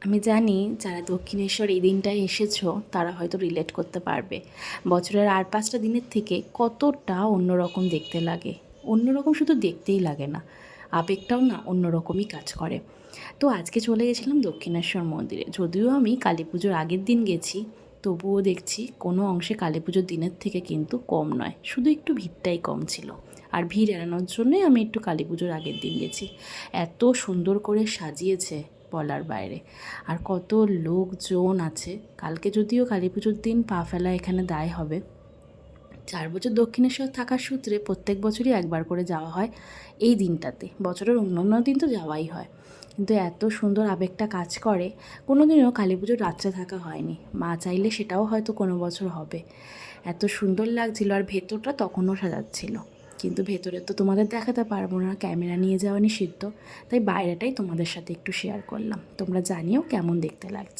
আমি জানি যারা দক্ষিণেশ্বর এই দিনটায় এসেছো তারা হয়তো রিলেট করতে পারবে। বছরের আর 5টা দিনের থেকে কতটা অন্যরকম দেখতে লাগে। অন্যরকম শুধু দেখতেই লাগে না, আবেগটাও না অন্যরকমই কাজ করে। তো আজকে চলে গেছিলাম দক্ষিণেশ্বর মন্দিরে। যদিও আমি কালী পুজোর আগের দিন গেছি, তবুও দেখছি কোনো অংশে কালী পুজোর দিনের থেকে কিন্তু কম নয়, শুধু একটু ভিড়টাই কম ছিল। আর ভিড় এড়ানোর জন্যই আমি একটু কালী পুজোর আগের দিন গেছি। এত সুন্দর করে সাজিয়েছে বলার বাইরে। আর কত লোকজন আছে। কালকে যদিও কালী পুজোর দিন পা ফেলা এখানে দায় হবে। 4 বছর দক্ষিণেশ্বর থাকার সূত্রে প্রত্যেক বছরই একবার করে যাওয়া হয় এই দিনটাতে। বছরের অন্যান্য দিন তো যাওয়াই হয়, কিন্তু এত সুন্দর আবেগটা কাজ করে। কোনো দিনও কালী পুজোর রাত্রে থাকা হয়নি, মা চাইলে সেটাও হয়তো কোনো বছর হবে। এত সুন্দর লাগছিল। আর ভেতরটা তখনও সাজাচ্ছিল, কিন্তু ভেতরে তো তোমাদের দেখাতে পারবো না, ক্যামেরা নিয়ে যাওয়া নিষিদ্ধ। তাই বাইরেটাই তোমাদের সাথে একটু শেয়ার করলাম। তোমরা জানিও কেমন দেখতে লাগছে।